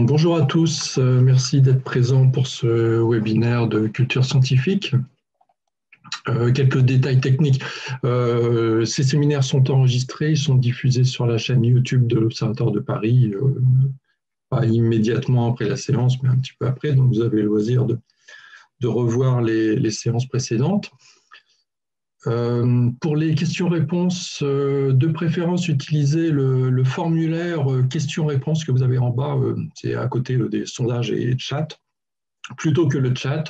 Bonjour à tous, merci d'être présents pour ce webinaire de culture scientifique. Quelques détails techniques. Ces séminaires sont enregistrés, ils sont diffusés sur la chaîne YouTube de l'Observatoire de Paris, pas immédiatement après la séance, mais un petit peu après, donc vous avez le loisir de revoir les séances précédentes. Pour les questions-réponses, de préférence, utilisez le formulaire questions-réponses que vous avez en bas, c'est à côté des sondages et chat, plutôt que le chat.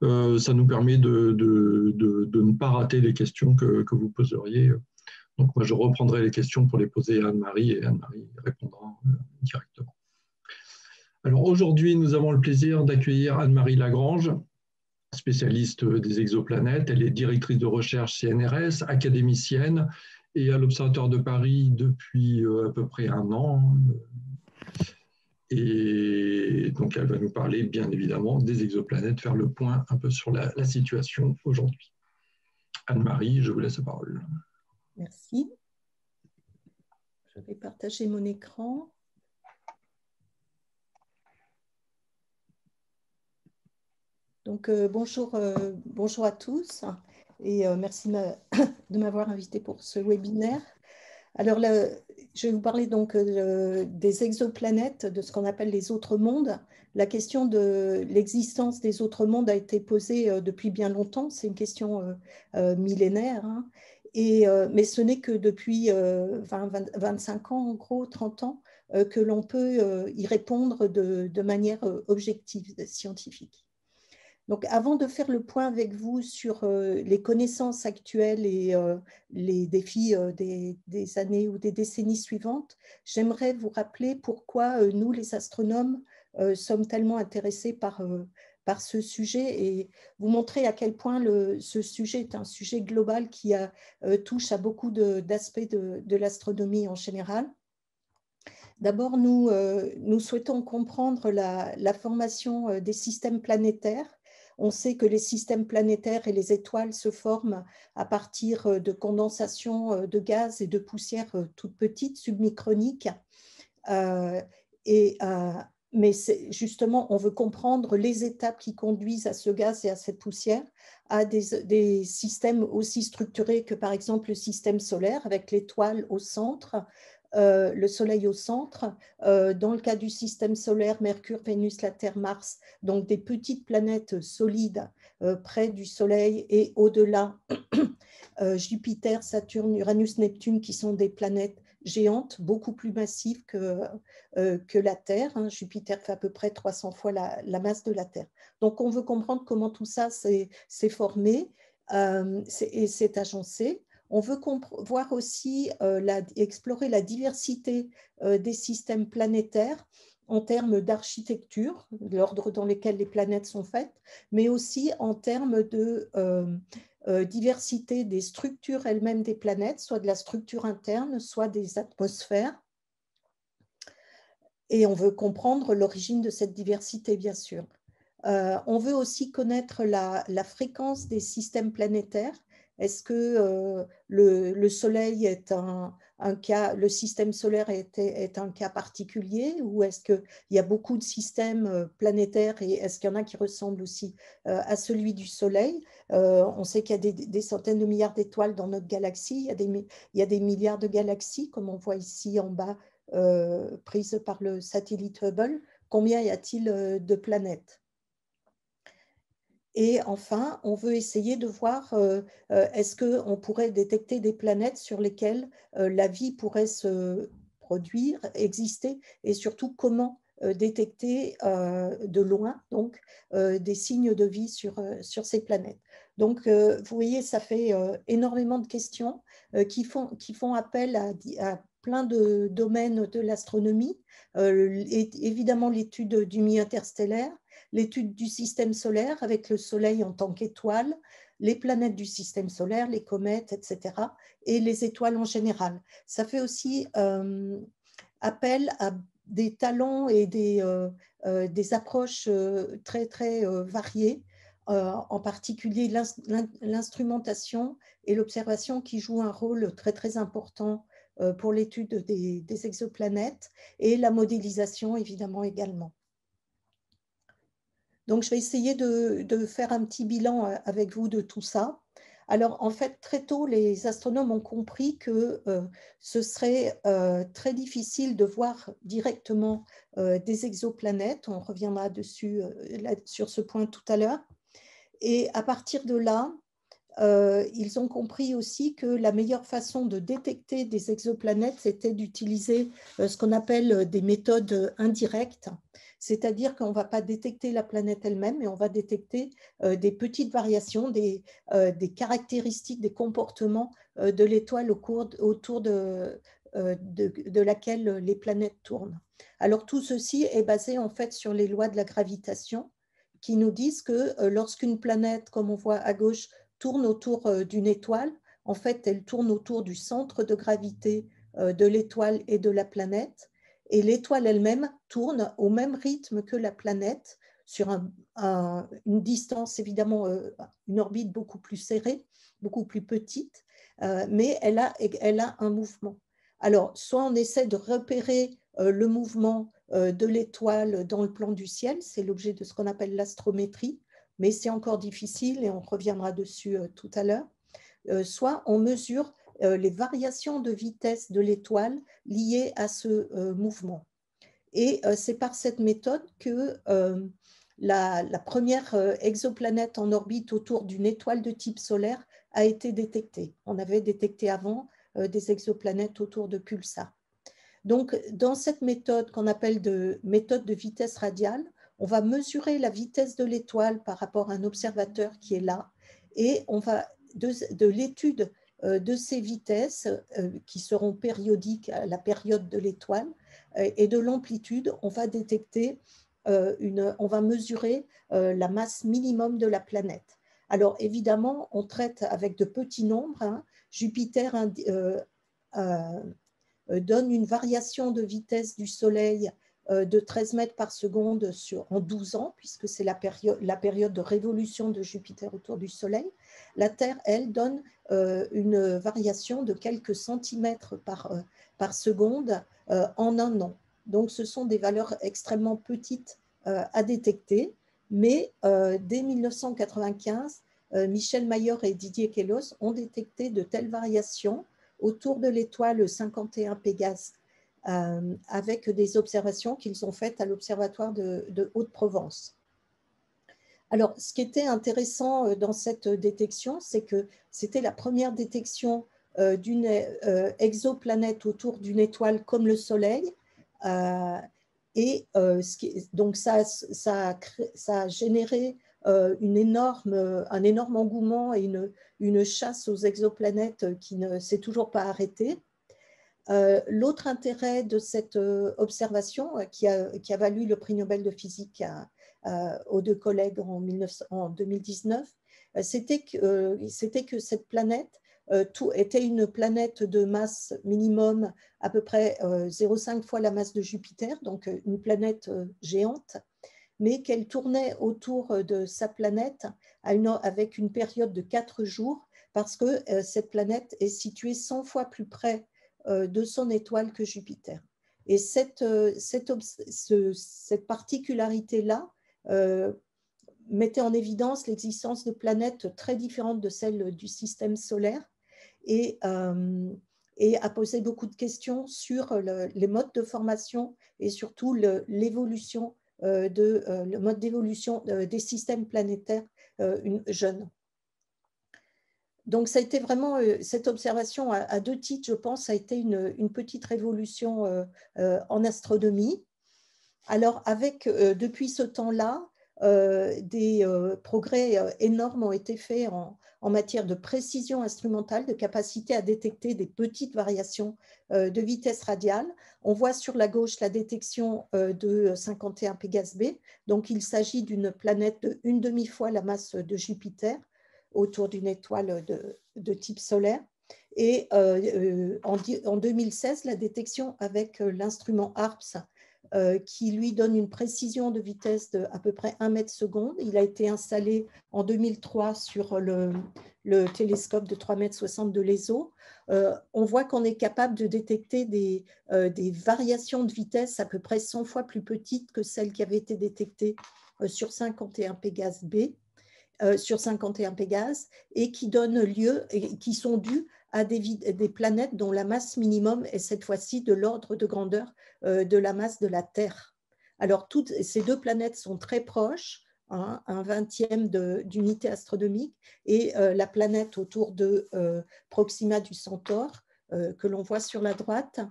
Ça nous permet de ne pas rater les questions que vous poseriez. Donc moi, je reprendrai les questions pour les poser à Anne-Marie et Anne-Marie répondra directement. Alors aujourd'hui, nous avons le plaisir d'accueillir Anne-Marie Lagrange, spécialiste des exoplanètes. Elle est directrice de recherche CNRS, académicienne et à l'Observatoire de Paris depuis à peu près 1 an. Et donc, elle va nous parler, bien évidemment, des exoplanètes, faire le point un peu sur la situation aujourd'hui. Anne-Marie, je vous laisse la parole. Merci. Je vais partager mon écran. Donc, bonjour à tous et merci de m'avoir invité pour ce webinaire. Alors, je vais vous parler donc des exoplanètes, de ce qu'on appelle les autres mondes. La question de l'existence des autres mondes a été posée depuis bien longtemps. C'est une question millénaire. Hein. Mais ce n'est que depuis 25 ans, en gros, 30 ans, que l'on peut y répondre de manière objective, scientifique. Donc, avant de faire le point avec vous sur les connaissances actuelles et les défis des années ou des décennies suivantes, j'aimerais vous rappeler pourquoi nous, les astronomes, sommes tellement intéressés par ce sujet et vous montrer à quel point ce sujet est un sujet global qui touche à beaucoup d'aspects de l'astronomie en général. D'abord, nous souhaitons comprendre la formation des systèmes planétaires. On sait que les systèmes planétaires et les étoiles se forment à partir de condensation de gaz et de poussières toutes petites, submicroniques. Mais justement, on veut comprendre les étapes qui conduisent à ce gaz et à cette poussière, à des systèmes aussi structurés que par exemple le système solaire avec l'étoile au centre, le Soleil au centre. Dans le cas du système solaire, Mercure, Vénus, la Terre, Mars, donc des petites planètes solides près du Soleil et au-delà, Jupiter, Saturne, Uranus, Neptune, qui sont des planètes géantes, beaucoup plus massives que la Terre. Hein. Jupiter fait à peu près 300 fois la masse de la Terre. Donc, on veut comprendre comment tout ça s'est formé et s'est agencé. On veut voir aussi explorer la diversité des systèmes planétaires en termes d'architecture, l'ordre dans lequel les planètes sont faites, mais aussi en termes de diversité des structures elles-mêmes des planètes, soit de la structure interne, soit des atmosphères. Et on veut comprendre l'origine de cette diversité, bien sûr. On veut aussi connaître la fréquence des systèmes planétaires. Est-ce que le Soleil est un cas, le système solaire est un cas particulier ou est-ce qu'il y a beaucoup de systèmes planétaires et est-ce qu'il y en a qui ressemblent aussi à celui du Soleil? On sait qu'il y a des centaines de milliards d'étoiles dans notre galaxie, il y a des milliards de galaxies, comme on voit ici en bas, prises par le satellite Hubble. Combien y a-t-il de planètes? Et enfin, on veut essayer de voir est-ce qu'on pourrait détecter des planètes sur lesquelles la vie pourrait se produire, exister, et surtout comment détecter de loin donc, des signes de vie sur ces planètes. Donc, vous voyez, ça fait énormément de questions qui font appel à plein de domaines de l'astronomie, évidemment l'étude du milieu interstellaire, l'étude du système solaire avec le Soleil en tant qu'étoile, les planètes du système solaire, les comètes, etc., et les étoiles en général. Ça fait aussi appel à des talents et des approches très, très variées, en particulier l'instrumentation et l'observation qui jouent un rôle très, très important pour l'étude des exoplanètes et la modélisation évidemment également. Donc, je vais essayer de faire un petit bilan avec vous de tout ça. Alors, en fait, très tôt, les astronomes ont compris que ce serait très difficile de voir directement des exoplanètes. On reviendra dessus, sur ce point tout à l'heure. Et à partir de là, ils ont compris aussi que la meilleure façon de détecter des exoplanètes, c'était d'utiliser ce qu'on appelle des méthodes indirectes, c'est-à-dire qu'on ne va pas détecter la planète elle-même, mais on va détecter des petites variations, des caractéristiques, des comportements de l'étoile autour de laquelle les planètes tournent. Alors tout ceci est basé en fait sur les lois de la gravitation qui nous disent que lorsqu'une planète, comme on voit à gauche, tourne autour d'une étoile, en fait, elle tourne autour du centre de gravité de l'étoile et de la planète, et l'étoile elle-même tourne au même rythme que la planète, sur une distance, évidemment, une orbite beaucoup plus serrée, beaucoup plus petite, mais elle a un mouvement. Alors, soit on essaie de repérer le mouvement de l'étoile dans le plan du ciel, c'est l'objet de ce qu'on appelle l'astrométrie, mais c'est encore difficile et on reviendra dessus tout à l'heure. Soit on mesure les variations de vitesse de l'étoile liées à ce mouvement. Et c'est par cette méthode que la première exoplanète en orbite autour d'une étoile de type solaire a été détectée. On avait détecté avant des exoplanètes autour de pulsars. Donc, dans cette méthode qu'on appelle méthode de vitesse radiale, on va mesurer la vitesse de l'étoile par rapport à un observateur qui est là, et on va, de l'étude de ces vitesses qui seront périodiques à la période de l'étoile et de l'amplitude, on va détecter, on va mesurer la masse minimum de la planète. Alors évidemment, on traite avec de petits nombres. Hein. Jupiter donne une variation de vitesse du Soleil de 13 mètres par seconde en 12 ans, puisque c'est la période de révolution de Jupiter autour du Soleil. La Terre, elle, donne une variation de quelques centimètres par seconde en un an. Donc, ce sont des valeurs extrêmement petites à détecter, mais dès 1995, Michel Mayor et Didier Queloz ont détecté de telles variations autour de l'étoile 51 Pégase, avec des observations qu'ils ont faites à l'Observatoire de Haute-Provence. Alors, ce qui était intéressant dans cette détection, c'est que c'était la première détection d'une exoplanète autour d'une étoile comme le Soleil. Donc, ça a généré un énorme engouement et une chasse aux exoplanètes qui ne s'est toujours pas arrêtée. L'autre intérêt de cette observation qui a valu le prix Nobel de physique aux deux collègues en 2019, c'était que cette planète était une planète de masse minimum à peu près 0,5 fois la masse de Jupiter, donc une planète géante, mais qu'elle tournait autour de sa planète avec une période de 4 jours, parce que cette planète est située 100 fois plus près de son étoile que Jupiter. Et cette particularité-là mettait en évidence l'existence de planètes très différentes de celles du système solaire et a posé beaucoup de questions sur les modes de formation et surtout l'évolution le mode d'évolution des systèmes planétaires jeunes. Donc, ça a été vraiment, cette observation à deux titres, je pense, ça a été une petite révolution en astronomie. Alors, depuis ce temps-là, des progrès énormes ont été faits en matière de précision instrumentale, de capacité à détecter des petites variations de vitesse radiale. On voit sur la gauche la détection de 51 Pégase B. Donc, il s'agit d'une planète d'une demi-fois la masse de Jupiter autour d'une étoile de type solaire. Et en 2016, la détection avec l'instrument HARPS, qui lui donne une précision de vitesse d'à peu près 1 mètre seconde. Il a été installé en 2003 sur le le télescope de 3,60 m de l'ESO, on voit qu'on est capable de détecter des variations de vitesse à peu près 100 fois plus petites que celles qui avaient été détectées sur 51 Pégase B, sur 51 Pégase, et qui donnent lieu, et qui sont dues à des planètes dont la masse minimum est cette fois-ci de l'ordre de grandeur de la masse de la Terre. Alors, toutes ces deux planètes sont très proches, hein, un 20e d'unité astronomique, et la planète autour de Proxima du Centaure, que l'on voit sur la droite,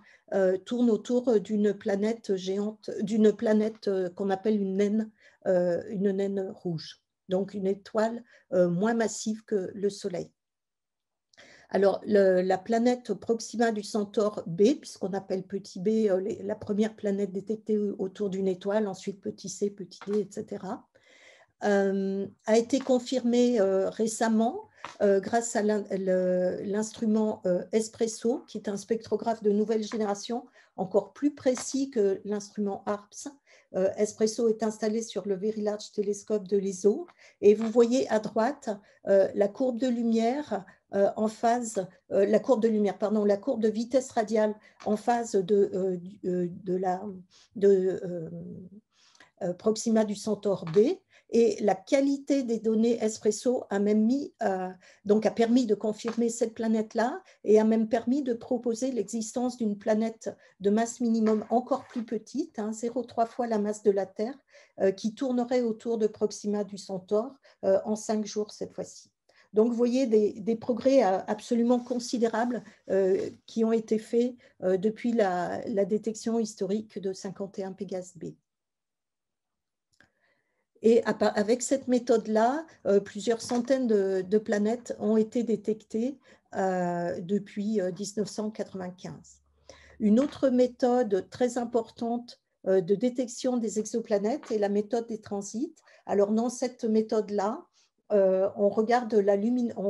tourne autour d'une planète géante, d'une planète qu'on appelle une naine rouge, donc une étoile moins massive que le Soleil. Alors, la planète Proxima du Centaure B, puisqu'on appelle petit b la première planète détectée autour d'une étoile, ensuite petit c, petit d, etc., a été confirmée récemment grâce à l'instrument Espresso, qui est un spectrographe de nouvelle génération, encore plus précis que l'instrument HARPS. Espresso est installé sur le Very Large Telescope de l'ESO, et vous voyez à droite la courbe de lumière en phase, la courbe de vitesse radiale en phase de Proxima du Centaure B, et la qualité des données Espresso a même donc a permis de confirmer cette planète-là, et a même permis de proposer l'existence d'une planète de masse minimum encore plus petite, 0,3 fois la masse de la Terre, qui tournerait autour de Proxima du Centaure en 5 jours cette fois-ci. Donc, vous voyez des progrès absolument considérables qui ont été faits depuis la détection historique de 51 Pégase B. Et avec cette méthode-là, plusieurs centaines de planètes ont été détectées depuis 1995. Une autre méthode très importante de détection des exoplanètes est la méthode des transits. Alors, dans cette méthode-là, on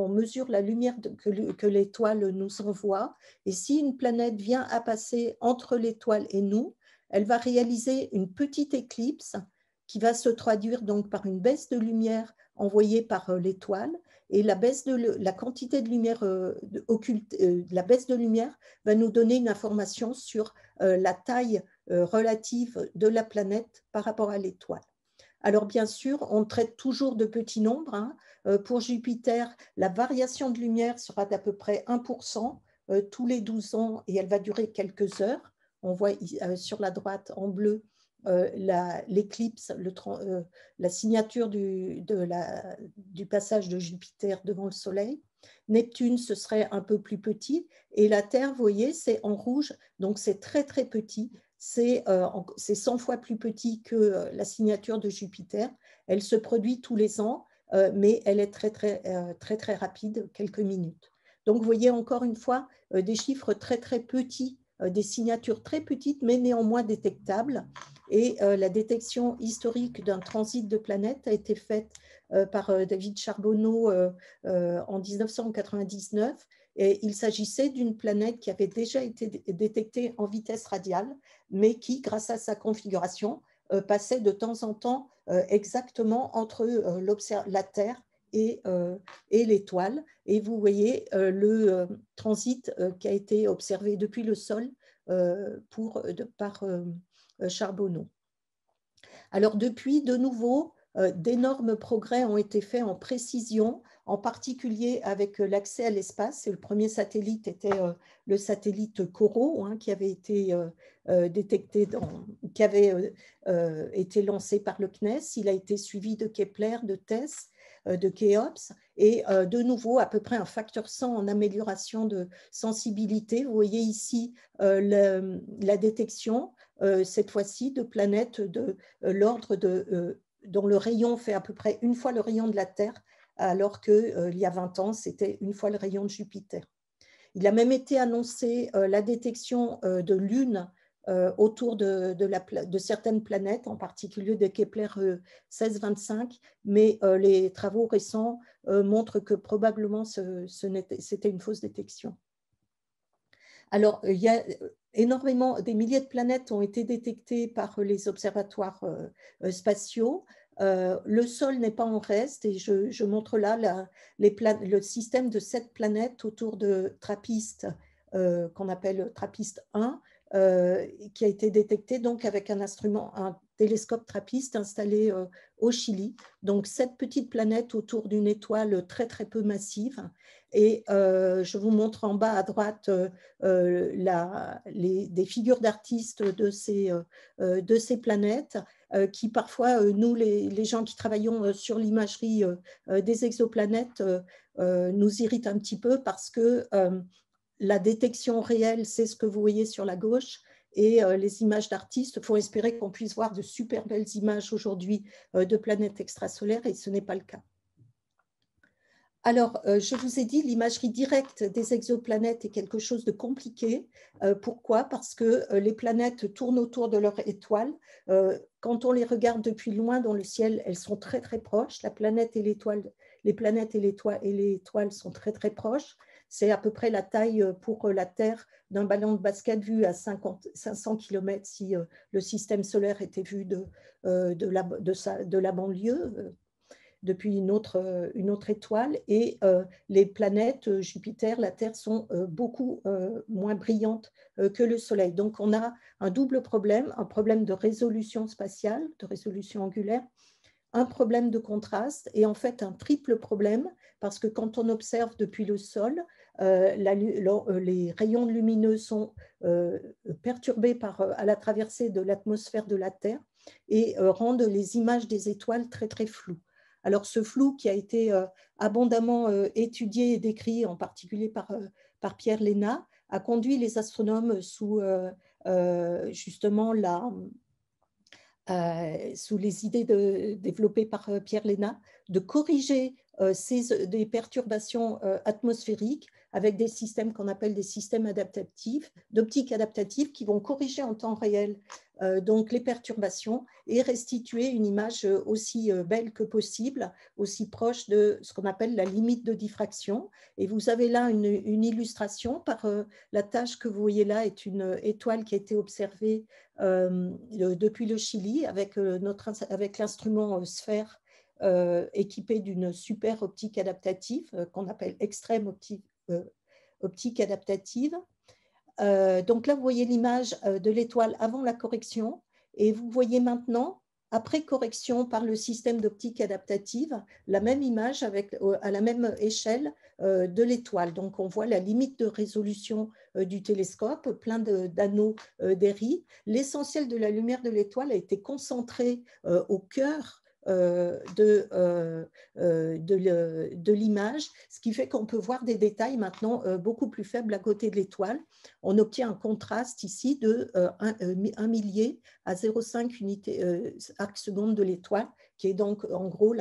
mesure la lumière que l'étoile nous envoie, et si une planète vient à passer entre l'étoile et nous, elle va réaliser une petite éclipse qui va se traduire donc par une baisse de lumière envoyée par l'étoile, et la quantité de lumière occulte, la baisse de lumière va nous donner une information sur la taille relative de la planète par rapport à l'étoile. Alors bien sûr, on traite toujours de petits nombres. Pour Jupiter, la variation de lumière sera d'à peu près 1% tous les 12 ans, et elle va durer quelques heures. On voit sur la droite en bleu l'éclipse, la signature du passage de Jupiter devant le Soleil. Neptune, ce serait un peu plus petit, et la Terre, vous voyez, c'est en rouge, donc c'est très très petit. C'est 100 fois plus petit que la signature de Jupiter. Elle se produit tous les ans, mais elle est très rapide, quelques minutes. Donc, vous voyez encore une fois des chiffres très petits, des signatures très petites, mais néanmoins détectables. Et la détection historique d'un transit de planète a été faite par David Charbonneau en 1999. Et il s'agissait d'une planète qui avait déjà été détectée en vitesse radiale, mais qui, grâce à sa configuration, passait de temps en temps exactement entre la Terre et l'étoile. Et vous voyez le transit qui a été observé depuis le sol par Charbonneau. Alors depuis, de nouveau, d'énormes progrès ont été faits en précision, en particulier avec l'accès à l'espace. Le premier satellite était le satellite COROT, qui avait été détecté, qui avait été lancé par le CNES. Il a été suivi de Kepler, de TESS, de Khéops, et de nouveau à peu près un facteur 100 en amélioration de sensibilité. Vous voyez ici la détection, cette fois-ci, de planètes de l'ordre dont le rayon fait à peu près une fois le rayon de la Terre, alors qu'il y a 20 ans, c'était une fois le rayon de Jupiter. Il a même été annoncé la détection de lunes autour de certaines planètes, en particulier de Kepler 1625, mais les travaux récents montrent que probablement c'était une fausse détection. Alors, il y a énormément, des milliers de planètes ont été détectées par les observatoires spatiaux. Le sol n'est pas en reste et je montre là le système de 7 planètes autour de TRAPPIST, qu'on appelle TRAPPIST 1, qui a été détecté donc avec un télescope TRAPPIST installé au Chili. Donc 7 petites planètes autour d'une étoile très très peu massive. Et je vous montre en bas à droite des figures d'artistes de ces planètes qui parfois, nous les gens qui travaillons sur l'imagerie des exoplanètes, nous irritent un petit peu parce que la détection réelle, c'est ce que vous voyez sur la gauche, et les images d'artistes, il faut espérer qu'on puisse voir de super belles images aujourd'hui de planètes extrasolaires, et ce n'est pas le cas. Alors, je vous ai dit, l'imagerie directe des exoplanètes est quelque chose de compliqué. Pourquoi? Parce que les planètes tournent autour de leur étoile. Quand on les regarde depuis loin dans le ciel, elles sont très très proches. La planète et l'étoile, les planètes et l'étoile sont très très proches. C'est à peu près la taille pour la Terre d'un ballon de basket vu à 500 km si le système solaire était vu de la banlieue depuis une autre étoile. Et les planètes, Jupiter, la Terre, sont beaucoup moins brillantes que le Soleil. Donc, on a un double problème, un problème de résolution spatiale, de résolution angulaire, un problème de contraste et en fait un triple problème, parce que quand on observe depuis le sol, les rayons lumineux sont perturbés à la traversée de l'atmosphère de la Terre et rendent les images des étoiles très très floues. Alors ce flou qui a été abondamment étudié et décrit, en particulier par Pierre Léna, a conduit les astronomes sous justement sous les idées développées par Pierre Léna, de corriger des perturbations atmosphériques avec des systèmes qu'on appelle des systèmes adaptatifs, d'optique adaptative, qui vont corriger en temps réel donc les perturbations et restituer une image aussi belle que possible, aussi proche de ce qu'on appelle la limite de diffraction. Et vous avez là une illustration par la tâche que vous voyez là est une étoile qui a été observée depuis le Chili avec l'instrument Sphère équipé d'une super optique adaptative qu'on appelle extrême optique adaptative. Donc là, vous voyez l'image de l'étoile avant la correction et vous voyez maintenant, après correction par le système d'optique adaptative, la même image à la même échelle de l'étoile. Donc on voit la limite de résolution du télescope, plein d'anneaux d'Airy. L'essentiel de la lumière de l'étoile a été concentré au cœur de l'image, ce qui fait qu'on peut voir des détails maintenant beaucoup plus faibles à côté de l'étoile. On obtient un contraste ici de 1 millier à 0,5 unité arc seconde de l'étoile, qui est donc en gros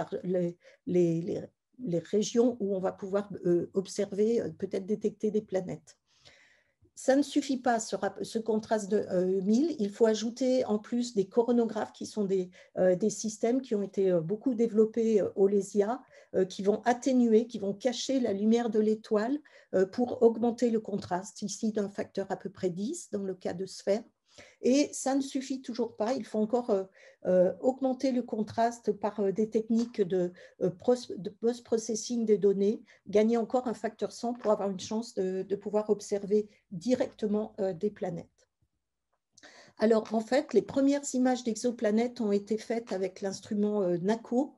les régions où on va pouvoir observer, peut-être détecter des planètes. Ça ne suffit pas, ce contraste de 1000. Il faut ajouter en plus des coronographes qui sont des systèmes qui ont été beaucoup développés au LESIA, qui vont atténuer, qui vont cacher la lumière de l'étoile pour augmenter le contraste, ici d'un facteur à peu près 10 dans le cas de Sphère. Et ça ne suffit toujours pas, il faut encore augmenter le contraste par des techniques de post-processing des données, gagner encore un facteur 100 pour avoir une chance de pouvoir observer directement des planètes. Alors en fait, les premières images d'exoplanètes ont été faites avec l'instrument NACO,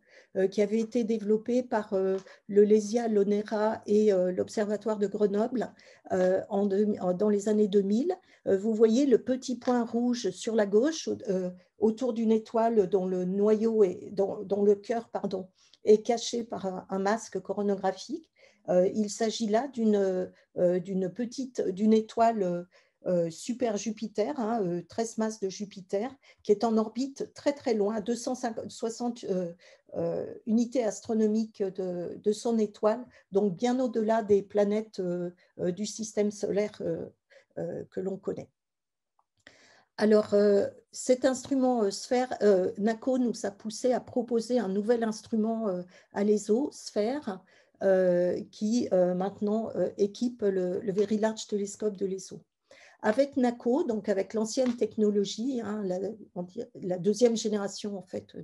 qui avait été développé par le LESIA, l'ONERA et l'Observatoire de Grenoble dans les années 2000. Vous voyez le petit point rouge sur la gauche autour d'une étoile dont le noyau dont le cœur est caché par un masque coronographique. Il s'agit là d'une étoile super Jupiter, 13 masses de Jupiter, qui est en orbite très très loin, à 260 unités astronomiques de son étoile, donc bien au-delà des planètes du système solaire que l'on connaît. Alors, cet instrument Sphère, NACO nous a poussé à proposer un nouvel instrument à l'ESO, Sphère, qui maintenant équipe le Very Large Telescope de l'ESO. avec NACO, donc avec l'ancienne technologie, hein, la deuxième génération en fait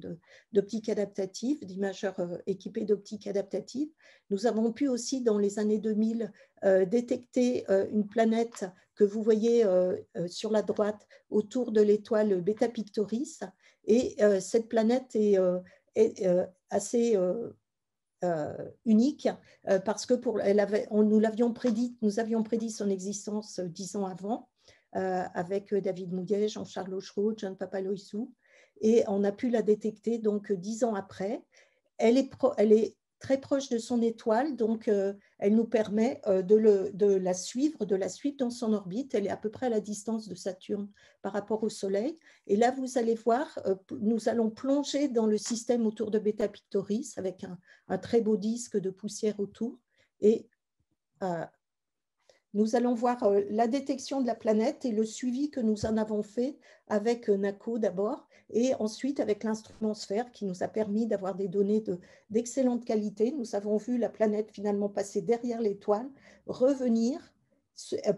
d'optique adaptative, d'imageurs équipés d'optique adaptative. Nous avons pu aussi dans les années 2000 détecter une planète que vous voyez sur la droite autour de l'étoile Beta Pictoris, et cette planète est assez unique parce que nous avions prédit son existence 10 ans avant avec David Mouillet, Jean-Charles Auchereau, John Papaloïsou, et on a pu la détecter donc 10 ans après. Elle est très proche de son étoile, donc elle nous permet de la suivre dans son orbite. Elle est à peu près à la distance de Saturne par rapport au Soleil. Et là, vous allez voir, nous allons plonger dans le système autour de Beta Pictoris avec un très beau disque de poussière autour. Et nous allons voir la détection de la planète et le suivi que nous en avons fait avec NACO d'abord, et ensuite avec l'instrument sphère qui nous a permis d'avoir des données d'excellente qualité. Nous avons vu la planète finalement passer derrière l'étoile, revenir,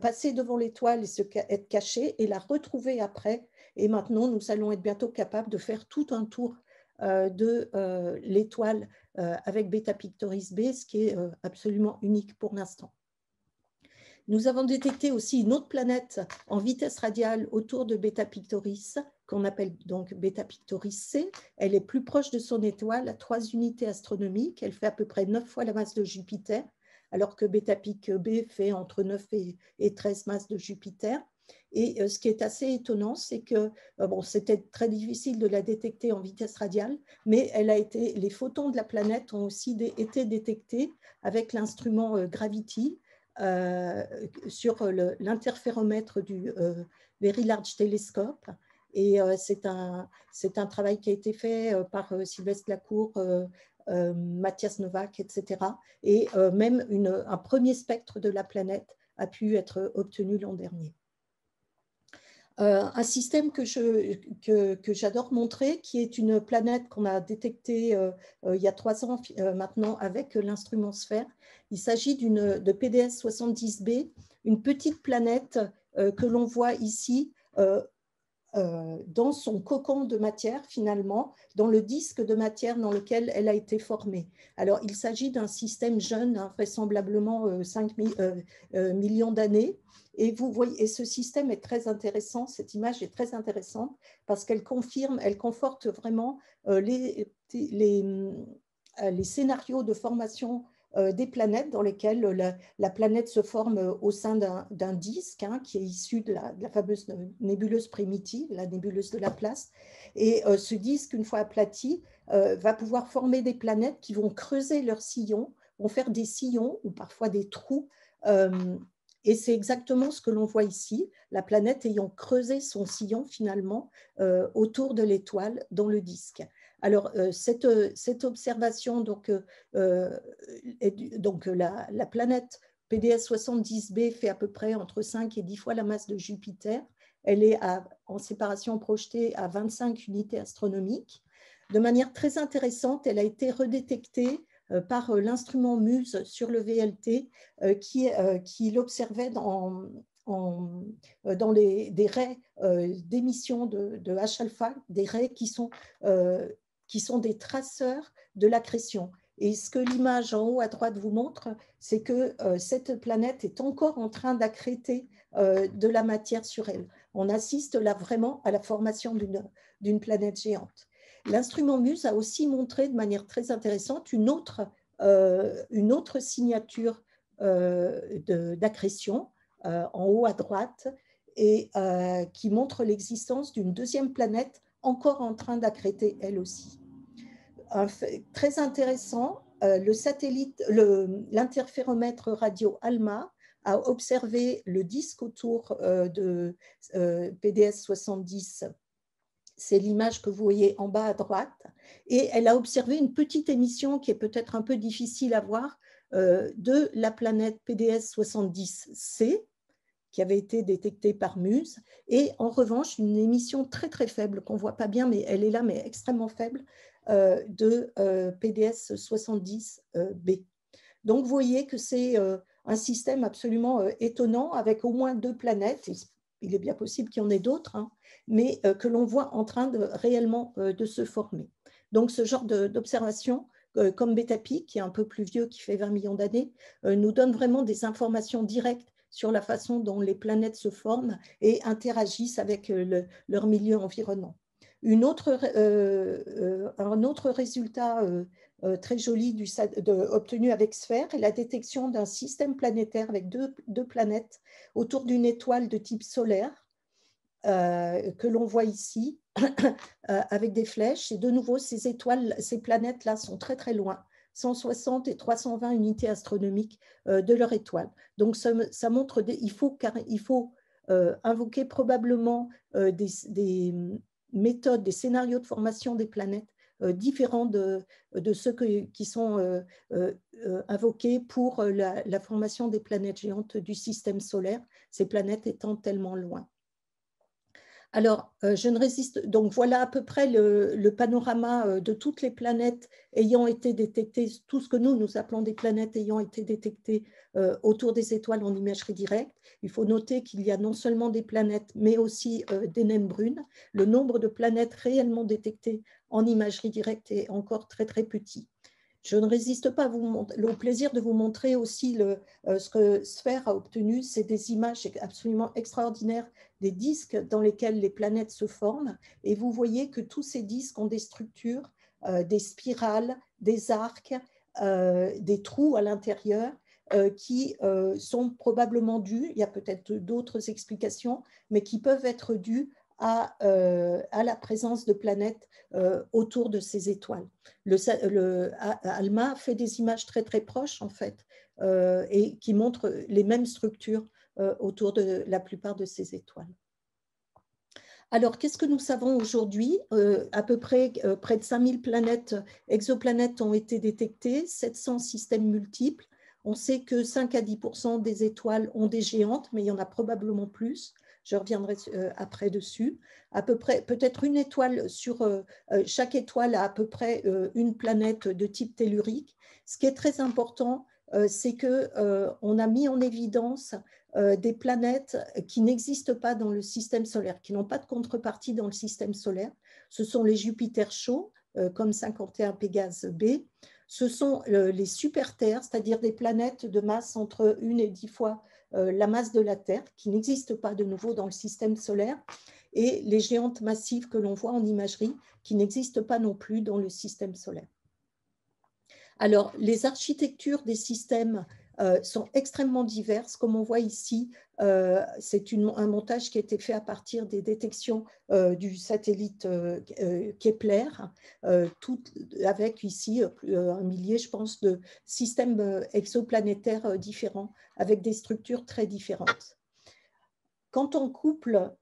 passer devant l'étoile et être cachée, et la retrouver après. Et maintenant, nous allons être bientôt capables de faire tout un tour de l'étoile avec Beta Pictoris B, ce qui est absolument unique pour l'instant. Nous avons détecté aussi une autre planète en vitesse radiale autour de Beta Pictoris, qu'on appelle donc Beta Pictoris C. Elle est plus proche de son étoile à 3 unités astronomiques. Elle fait à peu près 9 fois la masse de Jupiter, alors que Beta Pic B fait entre 9 et 13 masses de Jupiter. Et ce qui est assez étonnant, c'est que bon, c'était très difficile de la détecter en vitesse radiale, mais les photons de la planète ont aussi été détectés avec l'instrument Gravity, sur l'interféromètre du Very Large Telescope. Et c'est un travail qui a été fait par Sylvestre Lacour, Mathias Novak, etc. Et même un premier spectre de la planète a pu être obtenu l'an dernier. Un système que j'adore montrer, qui est une planète qu'on a détectée il y a 3 ans maintenant avec l'instrument sphère. Il s'agit de PDS 70b, une petite planète que l'on voit ici dans son cocon de matière finalement, dans le disque de matière dans lequel elle a été formée. Alors il s'agit d'un système jeune, hein, vraisemblablement 5 millions d'années. Et vous voyez, et ce système est très intéressant, cette image est très intéressante parce qu'elle conforte vraiment les scénarios de formation des planètes dans lesquelles la planète se forme au sein d'un disque hein, qui est issu de la fameuse nébuleuse primitive, la nébuleuse de Laplace. Et ce disque, une fois aplati, va pouvoir former des planètes qui vont creuser leurs sillons, vont faire des sillons ou parfois des trous. Et c'est exactement ce que l'on voit ici, la planète ayant creusé son sillon finalement autour de l'étoile dans le disque. Alors, cette observation, donc la planète PDS 70b fait à peu près entre 5 et 10 fois la masse de Jupiter. Elle est en séparation projetée à 25 unités astronomiques. De manière très intéressante, elle a été redétectée par l'instrument MUSE sur le VLT qui l'observait dans des raies d'émission de H-alpha, des raies qui sont des traceurs de l'accrétion. Et ce que l'image en haut à droite vous montre, c'est que cette planète est encore en train d'accréter de la matière sur elle. On assiste là vraiment à la formation d'une planète géante. L'instrument MUSE a aussi montré de manière très intéressante une autre signature d'accrétion en haut à droite et qui montre l'existence d'une deuxième planète encore en train d'accréter elle aussi. Un fait très intéressant, l'interféromètre radio ALMA a observé le disque autour de PDS 70. C'est l'image que vous voyez en bas à droite. Et elle a observé une petite émission qui est peut-être un peu difficile à voir de la planète PDS 70C, qui avait été détectée par MUSE, et en revanche, une émission très très faible, qu'on ne voit pas bien, mais elle est là, mais extrêmement faible, de PDS 70B. Donc, vous voyez que c'est un système absolument étonnant, avec au moins 2 planètes, il est bien possible qu'il y en ait d'autres, hein, mais que l'on voit en train réellement de se former. Donc ce genre d'observation, comme Beta-Pi, qui est un peu plus vieux, qui fait 20 millions d'années, nous donne vraiment des informations directes sur la façon dont les planètes se forment et interagissent avec leur milieu environnant. Un autre résultat très joli obtenu avec SPHERE est la détection d'un système planétaire avec deux planètes autour d'une étoile de type solaire que l'on voit ici avec des flèches. Et de nouveau, ces planètes-là sont très très loin, 160 et 320 unités astronomiques de leur étoile. Donc ça montre, il faut invoquer probablement des méthodes, des scénarios de formation des planètes différents de ceux qui sont invoqués pour la formation des planètes géantes du système solaire, ces planètes étant tellement loin. Alors, je ne résiste. Donc, voilà à peu près le panorama de toutes les planètes ayant été détectées, tout ce que nous appelons des planètes ayant été détectées autour des étoiles en imagerie directe. Il faut noter qu'il y a non seulement des planètes, mais aussi des naines brunes. Le nombre de planètes réellement détectées en imagerie directe est encore très, très petit. Je ne résiste pas au plaisir de vous montrer aussi ce que SPHERE a obtenu. C'est des images absolument extraordinaires des disques dans lesquels les planètes se forment. Et vous voyez que tous ces disques ont des structures, des spirales, des arcs, des trous à l'intérieur qui sont probablement dus, il y a peut-être d'autres explications, mais qui peuvent être dus à la présence de planètes autour de ces étoiles. ALMA fait des images très très proches en fait et qui montrent les mêmes structures autour de la plupart de ces étoiles. Alors, qu'est-ce que nous savons aujourd'hui? À peu près près de 5000 exoplanètes ont été détectées, 700 systèmes multiples. On sait que 5 à 10% des étoiles ont des géantes, mais il y en a probablement plus. Je reviendrai après dessus. À peu près, peut-être une étoile chaque étoile a à peu près une planète de type tellurique. Ce qui est très important, c'est qu'on a mis en évidence des planètes qui n'existent pas dans le système solaire, qui n'ont pas de contrepartie dans le système solaire. Ce sont les Jupiters chauds, comme 51 Pégase b. Ce sont les super-terres, c'est-à-dire des planètes de masse entre 1 et 10 fois la masse de la Terre, qui n'existent pas de nouveau dans le système solaire, et les géantes massives que l'on voit en imagerie, qui n'existent pas non plus dans le système solaire. Alors, les architectures des systèmes sont extrêmement diverses. Comme on voit ici, c'est un montage qui a été fait à partir des détections du satellite Kepler, avec ici un millier, je pense, de systèmes exoplanétaires différents, avec des structures très différentes. Quand on couple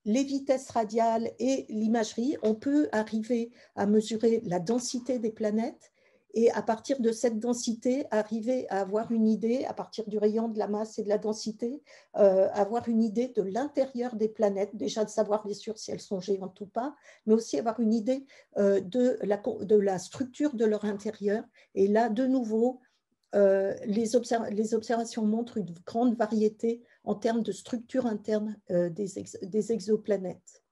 les vitesses radiales et l'imagerie, on peut arriver à mesurer la densité des planètes et à partir de cette densité, arriver à avoir une idée, à partir du rayon de la masse et de la densité, avoir une idée de l'intérieur des déjà de savoir bien sûr si elles sont géantes ou pas, mais aussi avoir une idée de la structure de leur intérieur. Et là, de nouveau, les observations montrent une grande variété en termes de structure interne des exoplanètes.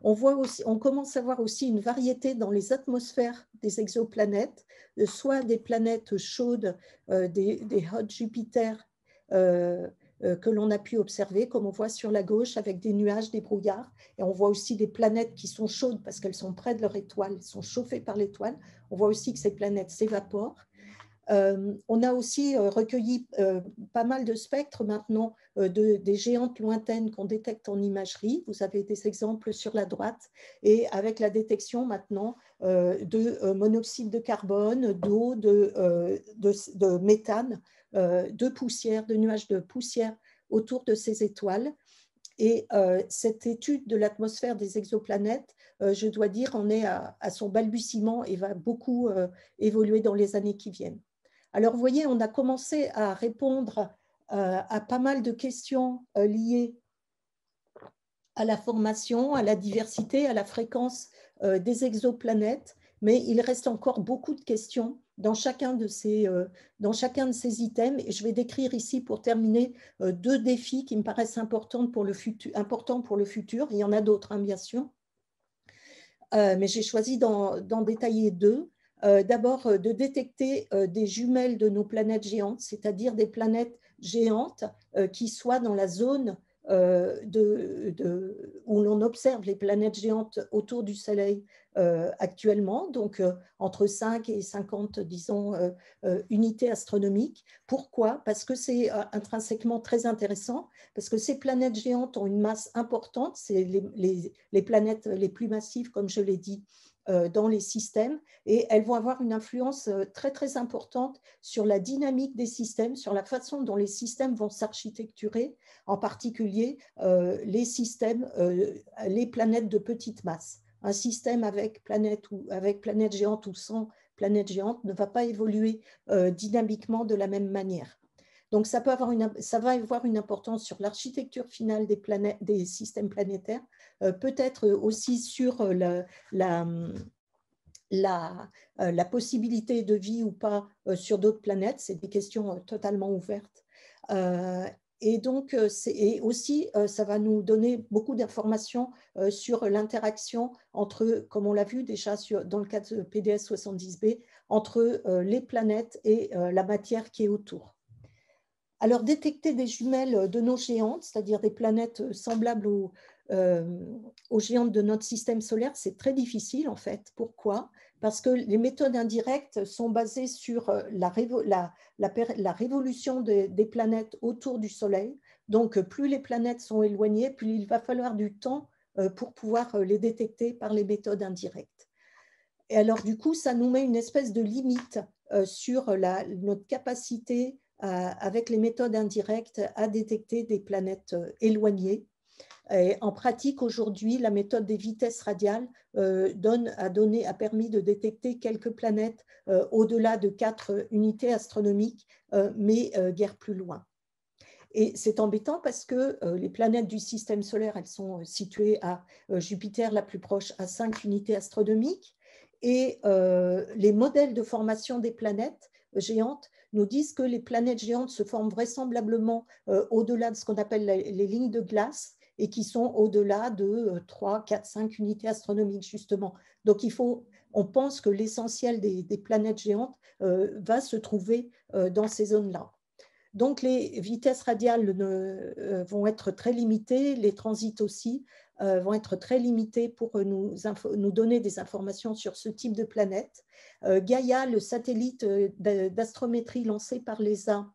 On commence à voir aussi une variété dans les atmosphères des exoplanètes, soit des planètes chaudes, des hot Jupiter que l'on a pu observer, comme on voit sur la gauche, avec des nuages, des brouillards. Et on voit aussi des planètes qui sont chaudes parce qu'elles sont près de leur étoile, elles sont chauffées par l'étoile. On voit aussi que ces planètes s'évaporent. On a aussi recueilli pas mal de spectres maintenant des géantes lointaines qu'on détecte en imagerie. Vous avez des exemples sur la droite et avec la détection maintenant de monoxyde de carbone, d'eau, de méthane, de poussière, de nuages de poussière autour de ces étoiles. Et cette étude de l'atmosphère des exoplanètes, je dois dire, en est à son balbutiement et va beaucoup évoluer dans les années qui viennent. Alors, vous voyez, on a commencé à répondre à pas mal de questions liées à la formation, à la diversité, à la fréquence des exoplanètes, mais il reste encore beaucoup de questions dans chacun de ces items. Et je vais décrire ici, pour terminer, deux défis qui me paraissent importants pour le futur. Il y en a d'autres, hein, bien sûr. Mais j'ai choisi d'en détailler deux. D'abord, de détecter des jumelles de nos planètes géantes, c'est-à-dire des planètes géantes qui soient dans la zone où l'on observe les planètes géantes autour du Soleil actuellement, donc entre 5 et 50, disons, unités astronomiques. Pourquoi? Parce que c'est intrinsèquement très intéressant, parce que ces planètes géantes ont une masse importante, c'est les planètes les plus massives, comme je l'ai dit, dans les systèmes, et elles vont avoir une influence très très importante sur la dynamique des systèmes, sur la façon dont les systèmes vont s'architecturer, en particulier les planètes de petite masse. Un système avec planète géante ou sans planète géante ne va pas évoluer dynamiquement de la même manière. Donc, ça va avoir une importance sur l'architecture finale des systèmes planétaires, peut-être aussi sur la possibilité de vie ou pas sur d'autres planètes. C'est des questions totalement ouvertes. Et donc, aussi, ça va nous donner beaucoup d'informations sur l'interaction entre, comme on l'a vu déjà dans le cas de PDS 70b, entre les planètes et la matière qui est autour. Alors, détecter des jumelles de nos géantes, c'est-à-dire des planètes semblables aux géantes de notre système solaire, c'est très difficile en fait. Pourquoi? Parce que les méthodes indirectes sont basées sur la révolution des planètes autour du Soleil. Donc, plus les planètes sont éloignées, plus il va falloir du temps pour pouvoir les détecter par les méthodes indirectes. Et alors, du coup, ça nous met une espèce de limite sur notre capacité avec les méthodes indirectes à détecter des planètes éloignées. Et en pratique, aujourd'hui, la méthode des vitesses radiales a permis de détecter quelques planètes au-delà de 4 unités astronomiques, mais guère plus loin. Et c'est embêtant parce que les planètes du système solaire, elles sont situées à Jupiter, la plus proche, à 5 unités astronomiques. Et les modèles de formation des planètes géantes nous disent que les planètes géantes se forment vraisemblablement au-delà de ce qu'on appelle les lignes de glace et qui sont au-delà de 3, 4, 5 unités astronomiques, justement. Donc, on pense que l'essentiel des planètes géantes va se trouver dans ces zones-là. Donc, les vitesses radiales vont être très limitées, les transits aussi vont être très limités pour nous donner des informations sur ce type de planète. Gaïa, le satellite d'astrométrie lancé par l'ESA,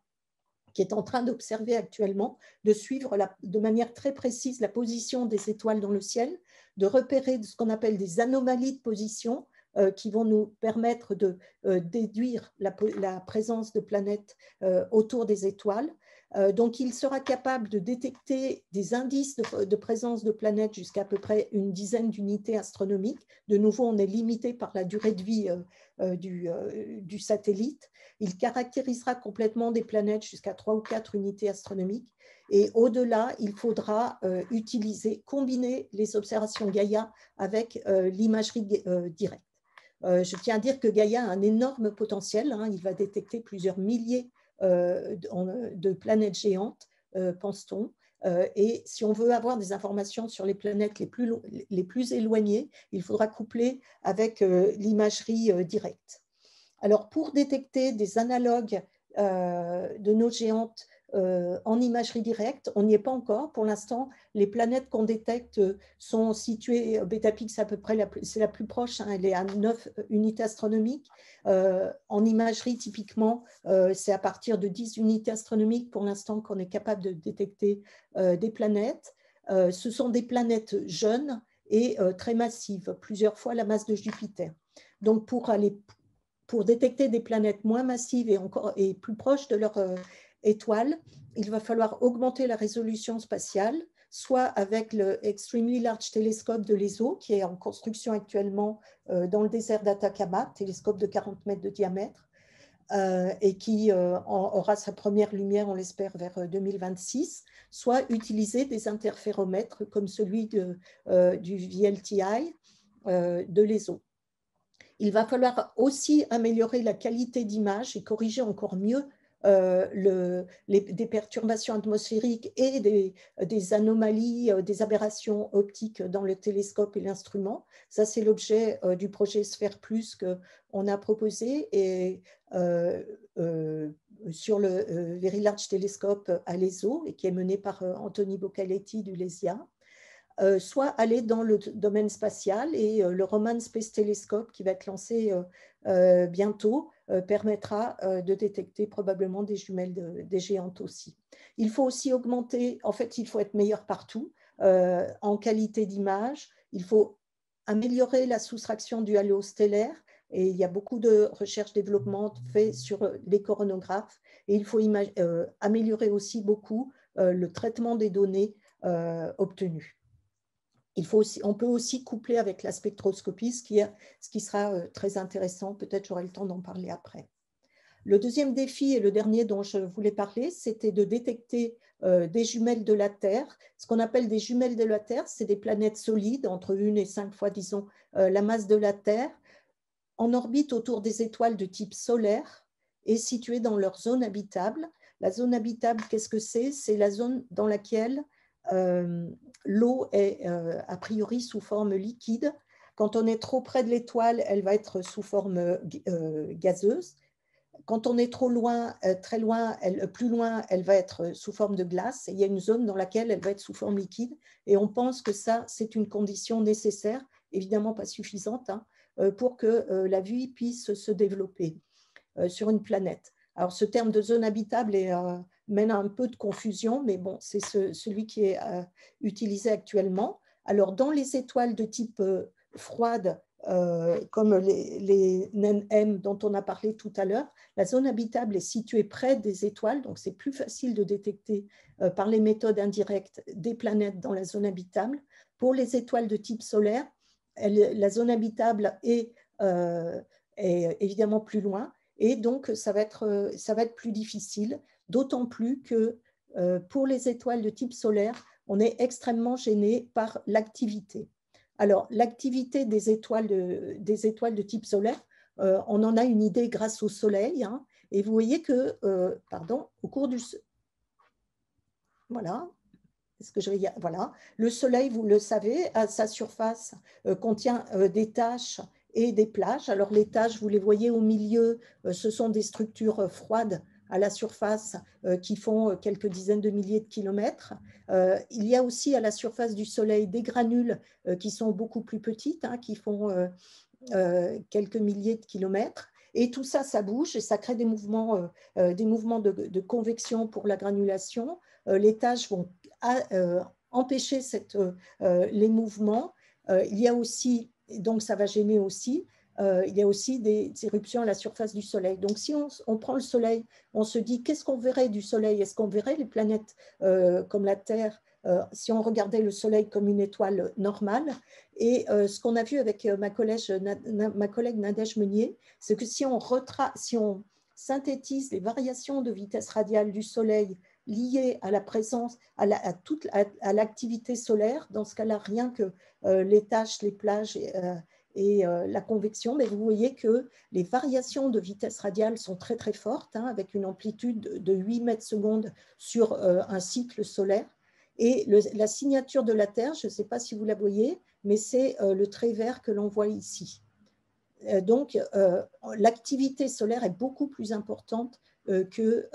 qui est en train d'observer actuellement, de suivre de manière très précise la position des étoiles dans le ciel, de repérer ce qu'on appelle des anomalies de position, qui vont nous permettre de déduire la présence de planètes autour des étoiles. Donc, il sera capable de détecter des indices de présence de planètes jusqu'à peu près une dizaine d'unités astronomiques. De nouveau, on est limité par la durée de vie du satellite. Il caractérisera complètement des planètes jusqu'à 3 ou 4 unités astronomiques. Et au-delà, il faudra combiner les observations Gaïa avec l'imagerie directe. Je tiens à dire que Gaïa a un énorme potentiel, hein. Il va détecter plusieurs milliers de planètes géantes, pense-t-on. Et si on veut avoir des informations sur les planètes les plus éloignées, il faudra coupler avec l'imagerie directe. Alors, pour détecter des analogues de nos géantes en imagerie directe, on n'y est pas encore. Pour l'instant, les planètes qu'on détecte sont situées, Betapix à peu près, c'est la plus proche, hein, elle est à 9 unités astronomiques. En imagerie, typiquement, c'est à partir de 10 unités astronomiques pour l'instant qu'on est capable de détecter des planètes. Ce sont des planètes jeunes et très massives, plusieurs fois la masse de Jupiter. Donc, pour détecter des planètes moins massives et plus proches de leur étoile, il va falloir augmenter la résolution spatiale, soit avec le Extremely Large Telescope de l'ESO, qui est en construction actuellement dans le désert d'Atacama, télescope de 40 mètres de diamètre, et qui aura sa première lumière, on l'espère, vers 2026, soit utiliser des interféromètres comme celui du VLTI de l'ESO. Il va falloir aussi améliorer la qualité d'image et corriger encore mieux des perturbations atmosphériques et des anomalies, des aberrations optiques dans le télescope et l'instrument. Ça, c'est l'objet du projet Sphère Plus qu'on a proposé et, sur le Very Large Telescope à l'ESO et qui est mené par Anthony Boccaletti du LESIA. Soit aller dans le domaine spatial et le Roman Space Telescope qui va être lancé bientôt permettra de détecter probablement des jumelles des géantes aussi. Il faut aussi augmenter, en fait, il faut être meilleur partout en qualité d'image. Il faut améliorer la soustraction du halo stellaire et il y a beaucoup de recherche-développement fait sur les coronographes et il faut améliorer aussi beaucoup le traitement des données obtenues. On peut aussi coupler avec la spectroscopie, ce qui sera très intéressant. Peut-être j'aurai le temps d'en parler après. Le deuxième défi et le dernier dont je voulais parler, c'était de détecter des jumelles de la Terre. Ce qu'on appelle des jumelles de la Terre, c'est des planètes solides, entre 1 et 5 fois, disons, la masse de la Terre, en orbite autour des étoiles de type solaire et situées dans leur zone habitable. La zone habitable, qu'est-ce que c'est? C'est la zone dans laquelle l'eau est a priori sous forme liquide. Quand on est trop près de l'étoile, elle va être sous forme gazeuse. Quand on est trop loin, très loin, plus loin, elle va être sous forme de glace. Et il y a une zone dans laquelle elle va être sous forme liquide. Et on pense que ça, c'est une condition nécessaire, évidemment pas suffisante, hein, pour que la vie puisse se développer sur une planète. Alors, ce terme de zone habitable mène à un peu de confusion, mais bon, c'est celui qui est utilisé actuellement. Alors, dans les étoiles de type froide, comme les naines M dont on a parlé tout à l'heure, la zone habitable est située près des étoiles, donc c'est plus facile de détecter par les méthodes indirectes des planètes dans la zone habitable. Pour les étoiles de type solaire, la zone habitable est évidemment plus loin, et donc ça va être plus difficile, d'autant plus que pour les étoiles de type solaire, on est extrêmement gêné par l'activité. Alors, l'activité des étoiles de type solaire, on en a une idée grâce au Soleil, hein, et vous voyez que, au cours du... Voilà. Voilà. Le Soleil, vous le savez, à sa surface contient des taches et des plages. Alors les taches, vous les voyez au milieu, ce sont des structures froides à la surface qui font quelques dizaines de milliers de kilomètres. Il y a aussi à la surface du Soleil des granules qui sont beaucoup plus petites, hein, qui font quelques milliers de kilomètres. Et tout ça, ça bouge et ça crée des mouvements de convection pour la granulation. Les taches vont empêcher les mouvements. Il y a aussi, donc ça va gêner aussi, il y a aussi des éruptions à la surface du Soleil. Donc si on prend le Soleil, on se dit qu'est-ce qu'on verrait du Soleil? Est-ce qu'on verrait les planètes comme la Terre si on regardait le Soleil comme une étoile normale? Et ce qu'on a vu avec ma collègue Nadège Meunier, c'est que si on synthétise les variations de vitesse radiale du Soleil liées à la présence, à l'activité solaire, dans ce cas-là, rien que les taches, les plages et la convection, mais vous voyez que les variations de vitesse radiale sont très très fortes, hein, avec une amplitude de 8 mètres secondes sur un cycle solaire. Et la signature de la Terre, je ne sais pas si vous la voyez, mais c'est le trait vert que l'on voit ici. Donc, l'activité solaire est beaucoup plus importante que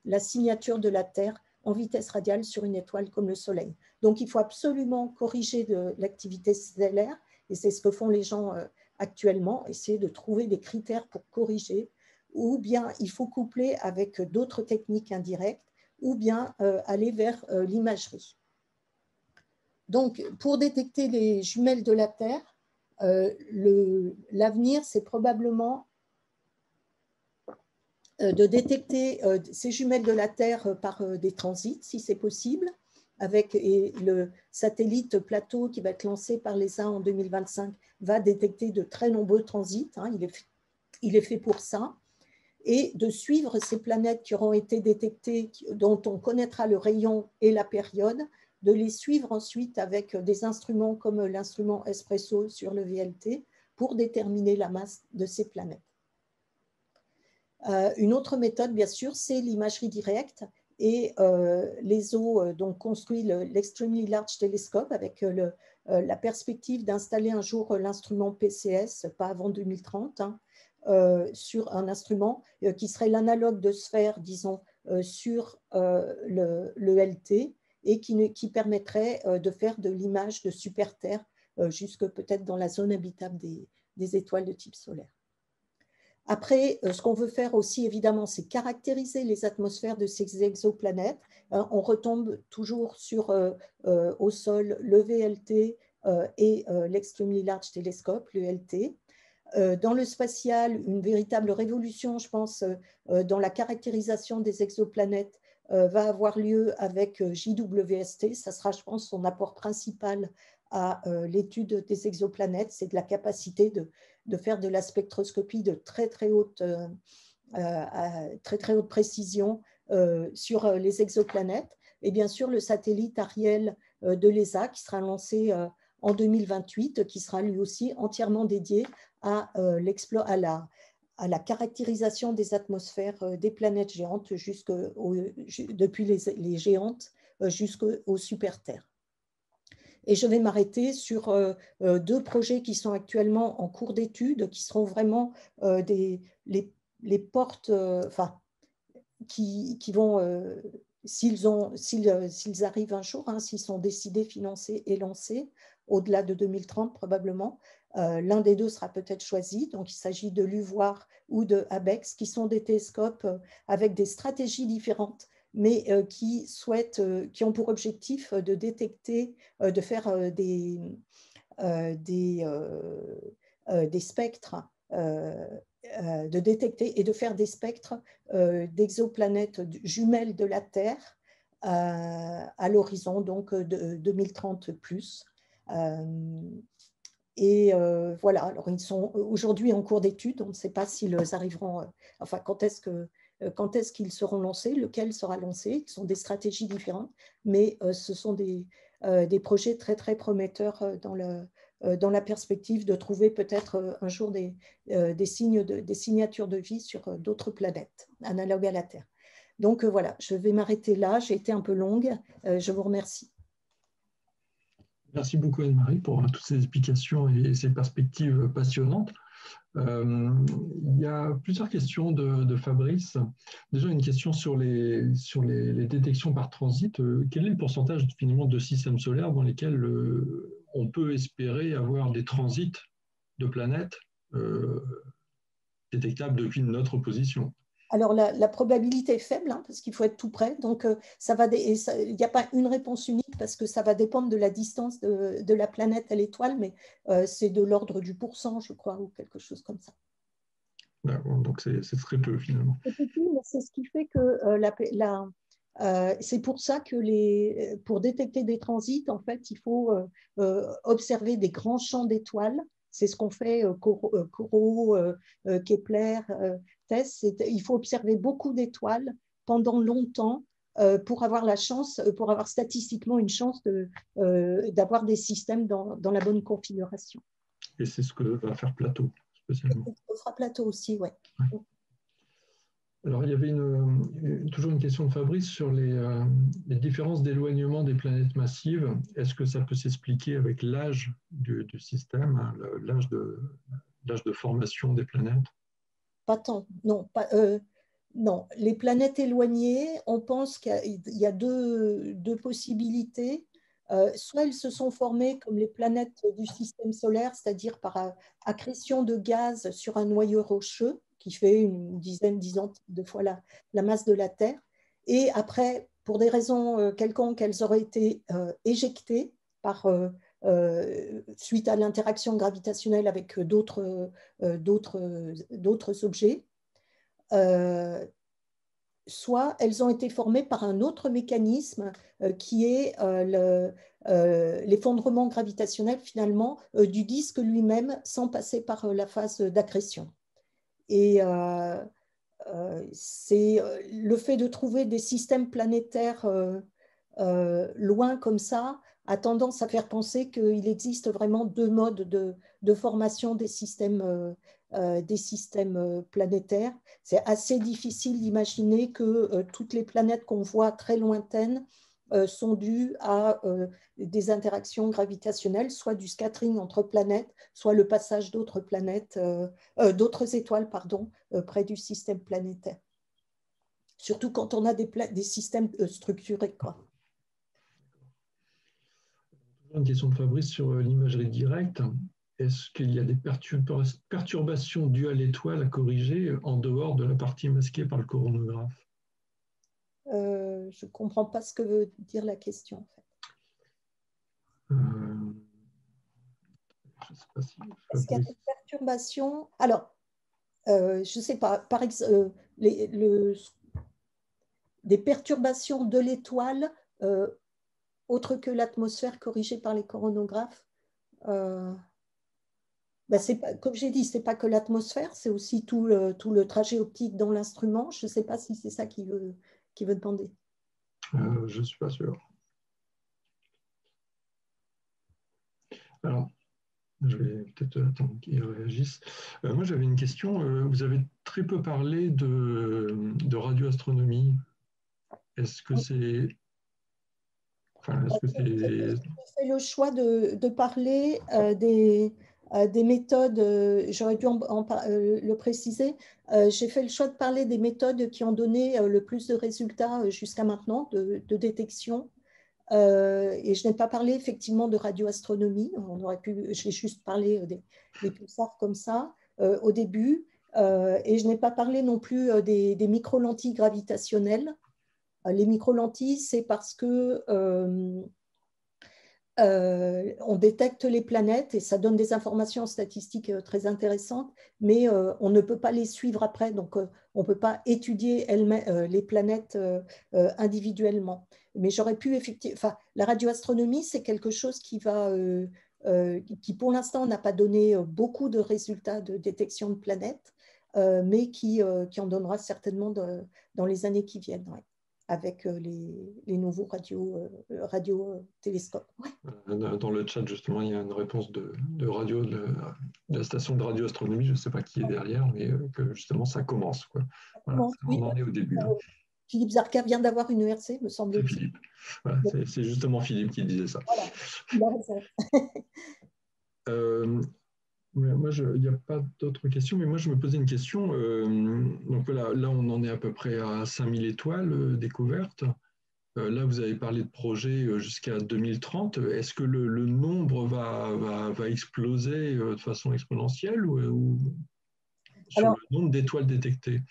la signature de la Terre en vitesse radiale sur une étoile comme le Soleil. Donc, il faut absolument corriger de l'activité stellaire, et c'est ce que font les gens actuellement, essayer de trouver des critères pour corriger, ou bien il faut coupler avec d'autres techniques indirectes, ou bien aller vers l'imagerie. Donc, pour détecter les jumelles de la Terre, l'avenir, c'est probablement de détecter ces jumelles de la Terre par des transits, si c'est possible, avec le satellite Plateau qui va être lancé par l'ESA en 2025, va détecter de très nombreux transits, hein, il est fait pour ça, et de suivre ces planètes qui auront été détectées, dont on connaîtra le rayon et la période, de les suivre ensuite avec des instruments comme l'instrument Espresso sur le VLT pour déterminer la masse de ces planètes. Une autre méthode, bien sûr, c'est l'imagerie directe. Et l'ESO donc construit l'Extremely Large Telescope avec la perspective d'installer un jour l'instrument PCS, pas avant 2030, hein, sur un instrument qui serait l'analogue de sphère, disons, sur le LT et qui permettrait de faire de l'image de super-Terre jusque peut-être dans la zone habitable des étoiles de type solaire. Après, ce qu'on veut faire aussi, évidemment, c'est caractériser les atmosphères de ces exoplanètes. On retombe toujours sur, au sol, le VLT et l'Extremely Large Telescope, le LT. Dans le spatial, une véritable révolution, je pense, dans la caractérisation des exoplanètes va avoir lieu avec JWST. Ça sera, je pense, son apport principal à l'étude des exoplanètes. C'est de la capacité de faire de la spectroscopie de très haute précision sur les exoplanètes. Et bien sûr, le satellite Ariel de l'ESA qui sera lancé en 2028, qui sera lui aussi entièrement dédié à la caractérisation des atmosphères des planètes géantes depuis les géantes jusqu'aux super-Terres. Et je vais m'arrêter sur deux projets qui sont actuellement en cours d'étude, qui seront vraiment les portes, qui vont, s'ils arrivent un jour, hein, s'ils sont décidés, financés et lancés, au-delà de 2030 probablement, l'un des deux sera peut-être choisi. Donc il s'agit de l'UVOIR ou de ABEX, qui sont des télescopes avec des stratégies différentes, mais qui ont pour objectif de détecter, de faire des spectres, de détecter et de faire des spectres d'exoplanètes jumelles de la Terre à l'horizon donc de 2030 plus. Voilà, alors ils sont aujourd'hui en cours d'étude, on ne sait pas s'ils arriveront, enfin quand est-ce qu'ils seront lancés, lequel sera lancé, ce sont des stratégies différentes, mais ce sont des projets très prometteurs dans la perspective de trouver peut-être un jour des signatures de vie sur d'autres planètes analogues à la Terre. Donc voilà, je vais m'arrêter là, j'ai été un peu longue, je vous remercie. Merci beaucoup Anne-Marie pour toutes ces explications et ces perspectives passionnantes. Il y a plusieurs questions de Fabrice. Déjà une question sur les détections par transit. Quel est le pourcentage finalement de systèmes solaires dans lesquels on peut espérer avoir des transits de planètes détectables depuis notre position? Alors, la probabilité est faible, hein, parce qu'il faut être tout près. Donc, il n'y a pas une réponse unique parce que ça va dépendre de la distance de la planète à l'étoile, mais c'est de l'ordre du %, je crois, ou quelque chose comme ça. D'accord, donc c'est très peu finalement. C'est petit, mais c'est ce qui fait que c'est pour ça que pour détecter des transits, en fait, il faut observer des grands champs d'étoiles. C'est ce qu'on fait Corot, Kepler, TESS. Il faut observer beaucoup d'étoiles pendant longtemps pour avoir pour avoir statistiquement une chance d'avoir des systèmes dans la bonne configuration. Et c'est ce que va faire Plateau, spécialement. C'est ce que fera Plateau aussi, oui. Ouais. Alors, il y avait toujours une question de Fabrice sur les différences d'éloignement des planètes massives. Est-ce que ça peut s'expliquer avec l'âge du système, hein, l'âge de formation des planètes? Pas tant, non. Non, les planètes éloignées, on pense qu'il y a deux possibilités. Soit elles se sont formées comme les planètes du système solaire, c'est-à-dire par accrétion de gaz sur un noyau rocheux qui fait une dizaine de fois la masse de la Terre. Et après, pour des raisons quelconques, elles auraient été éjectées suite à l'interaction gravitationnelle avec d'autres objets. Soit elles ont été formées par un autre mécanisme qui est l'effondrement gravitationnel finalement du disque lui-même sans passer par la phase d'accrétion. Et c'est le fait de trouver des systèmes planétaires loin comme ça a tendance à faire penser qu'il existe vraiment deux modes de formation des systèmes planétaires. C'est assez difficile d'imaginer que toutes les planètes qu'on voit très lointaines sont dues à des interactions gravitationnelles, soit du scattering entre planètes, soit le passage d'autres d'autres étoiles, pardon, près du système planétaire. Surtout quand on a des systèmes structurés, quoi. Une question de Fabrice sur l'imagerie directe. Est-ce qu'il y a des perturbations dues à l'étoile à corriger en dehors de la partie masquée par le coronographe? Je ne comprends pas ce que veut dire la question, en fait. Je ne sais pas si Est-ce qu'il y a des perturbations? Alors, je ne sais pas, par exemple, des perturbations de l'étoile autres que l'atmosphère corrigée par les coronographes. Comme j'ai dit, ce n'est pas que l'atmosphère, c'est aussi tout le trajet optique dans l'instrument. Je ne sais pas si c'est ça qu'il veut demander. Je ne suis pas sûr. Alors, je vais peut-être attendre qu'ils réagissent. Moi, j'avais une question. Vous avez très peu parlé de radioastronomie. Est-ce que c'est... Enfin, est-ce que c'est... J'ai fait le choix de parler des méthodes, j'aurais dû le préciser, j'ai fait le choix de parler des méthodes qui ont donné le plus de résultats jusqu'à maintenant de détection. Et je n'ai pas parlé effectivement de radioastronomie. J'ai juste parlé des pulsars comme ça au début. Et je n'ai pas parlé non plus des micro-lentilles gravitationnelles. Les micro-lentilles, c'est parce que on détecte les planètes et ça donne des informations statistiques très intéressantes, mais on ne peut pas les suivre après, donc on ne peut pas étudier les planètes individuellement. Mais j'aurais pu effectivement... Enfin, la radioastronomie, c'est quelque chose qui pour l'instant n'a pas donné beaucoup de résultats de détection de planètes, mais qui en donnera certainement dans les années qui viennent. Ouais, avec les nouveaux radiotélescopes. Ouais. Dans le chat, justement, il y a une réponse de la station de radioastronomie, je ne sais pas qui est derrière, mais que justement, ça commence. Quoi. Voilà, on en est au début. Hein. Philippe Zarka vient d'avoir une ERC, me semble-t-il. C'est Philippe. Voilà, c'est justement Philippe qui disait ça. Voilà, il a raison. Moi, il n'y a pas d'autres questions, mais moi, je me posais une question. Donc voilà, là, on en est à peu près à 5000 étoiles découvertes. Là, vous avez parlé de projets jusqu'à 2030. Est-ce que le nombre va exploser de façon exponentielle ou sur le nombre d'étoiles détectées?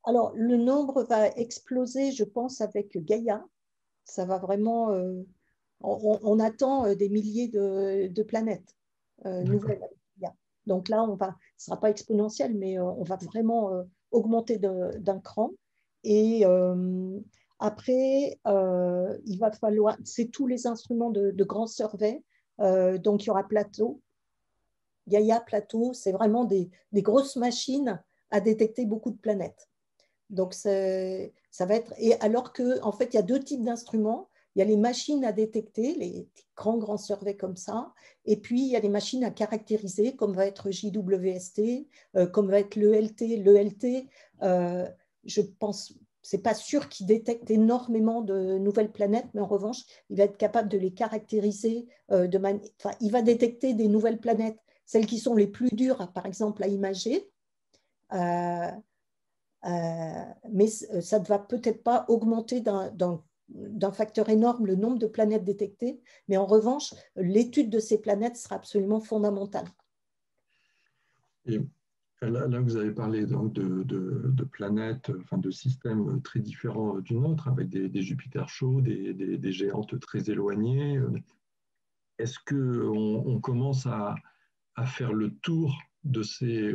Alors, le nombre va exploser, je pense, avec Gaïa. Ça va vraiment... on attend des milliers de planètes nouvelles. Donc là, ce ne sera pas exponentiel, mais on va vraiment augmenter d'un cran. Et après, il va falloir, c'est tous les instruments de grand survey. Donc, il y aura Plateau, Gaïa, Plateau, c'est vraiment des grosses machines à détecter beaucoup de planètes. Donc, ça va être. Et alors que, en fait, il y a deux types d'instruments. Il y a les machines à détecter, les grands surveys comme ça. Et puis, il y a les machines à caractériser, comme va être JWST, comme va être l'ELT. L'ELT, je pense, c'est pas sûr qu'il détecte énormément de nouvelles planètes, mais en revanche, il va être capable de les caractériser enfin, il va détecter des nouvelles planètes, celles qui sont les plus dures, par exemple, à imager. Mais ça ne va peut-être pas augmenter d'un facteur énorme le nombre de planètes détectées, mais en revanche, l'étude de ces planètes sera absolument fondamentale. Et là, vous avez parlé donc de planètes, enfin de systèmes très différents du nôtre, avec des Jupiters chauds, des géantes très éloignées. Est-ce qu'on commence à faire le tour de ces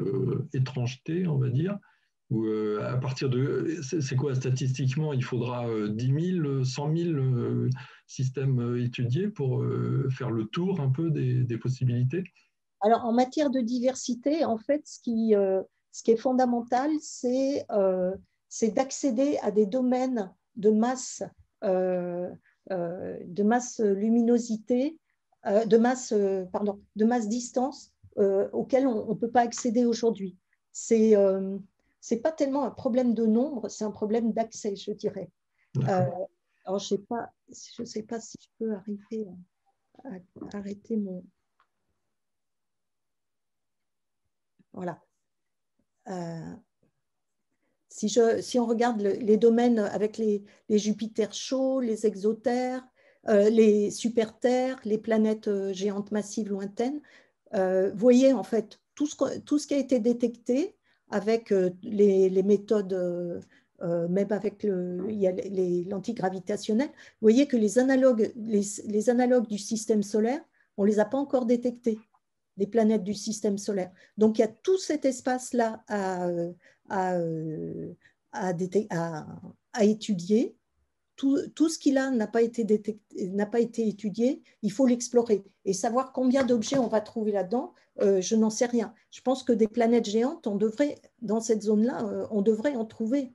étrangetés, on va dire, ou à partir de... C'est quoi statistiquement? Il faudra 10 000, 100 000 systèmes étudiés pour faire le tour un peu des possibilités? Alors, en matière de diversité, en fait, ce qui est fondamental, c'est d'accéder à des domaines de masse de masse luminosité, de masse distance auquel on ne peut pas accéder aujourd'hui. C'est pas tellement un problème de nombre, c'est un problème d'accès, je dirais. Alors, je ne sais pas si je peux arriver à arrêter mon... Voilà. Si on regarde les domaines avec les Jupiters chauds, les exotères, les superterres, les planètes géantes massives lointaines, vous voyez en fait tout ce qui a été détecté avec les méthodes, même avec l'antigravitationnel, vous voyez que les analogues du système solaire, on ne les a pas encore détectés, des planètes du système solaire. Donc il y a tout cet espace-là à étudier. Tout ce qui là n'a pas été détecté, n'a pas été étudié, il faut l'explorer. Et savoir combien d'objets on va trouver là-dedans, je n'en sais rien. Je pense que des planètes géantes, dans cette zone-là, on devrait en trouver.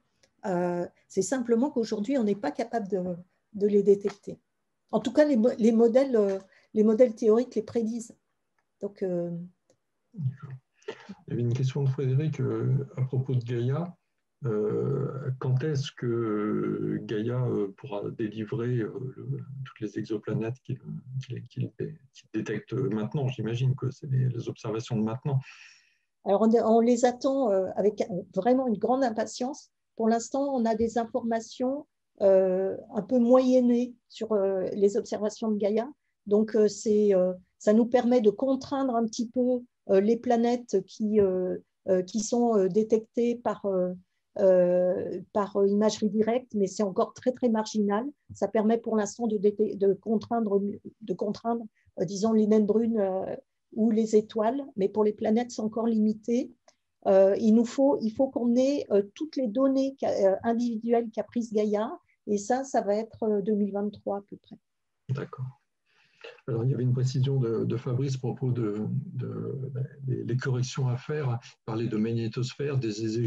C'est simplement qu'aujourd'hui, on n'est pas capable de les détecter. En tout cas, les modèles théoriques les prédisent. Donc, il y avait une question de Frédéric à propos de Gaïa. Quand est-ce que Gaïa pourra délivrer toutes les exoplanètes qu'il détecte maintenant? J'imagine que c'est les observations de maintenant. Alors, on les attend avec vraiment une grande impatience. Pour l'instant, on a des informations un peu moyennées sur les observations de Gaïa. Donc, ça nous permet de contraindre un petit peu les planètes qui sont détectées par imagerie directe, mais c'est encore très, très marginal. Ça permet pour l'instant de contraindre, disons, les naines brunes ou les étoiles, mais pour les planètes, c'est encore limité. Il faut qu'on ait toutes les données individuelles qu'a prises Gaïa, et ça va être 2023 à peu près. D'accord. Alors, il y avait une précision de Fabrice à propos des corrections à faire. Il parlait de magnétosphère, des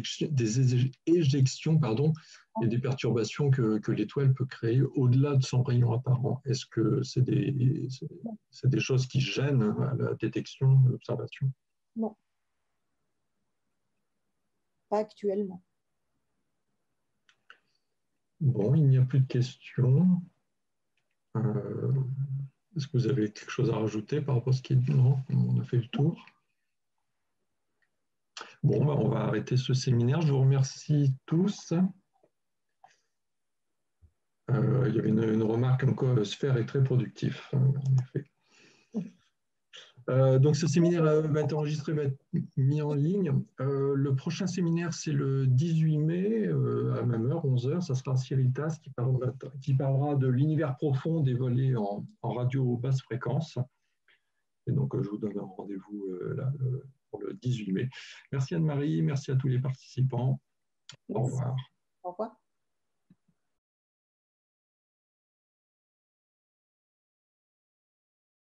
éjections et des perturbations que l'étoile peut créer au-delà de son rayon apparent. Est-ce que c'est des choses qui gênent à la détection, à l'observation? Non, pas actuellement. Bon, il n'y a plus de questions. Est-ce que vous avez quelque chose à rajouter par rapport à ce qui est dit? Non, on a fait le tour. Bon, on va arrêter ce séminaire. Je vous remercie tous. Il y avait une remarque comme quoi Sphère est très productif, en effet. Donc ce séminaire va être enregistré, va être mis en ligne. Le prochain séminaire, c'est le 18 mai, à la même heure, 11 h. Ça sera Ciritas qui parlera de l'univers profond des volets en radio basse fréquence. Et donc, je vous donne un rendez-vous pour le 18 mai. Merci Anne-Marie, merci à tous les participants. Merci. Au revoir. Au revoir.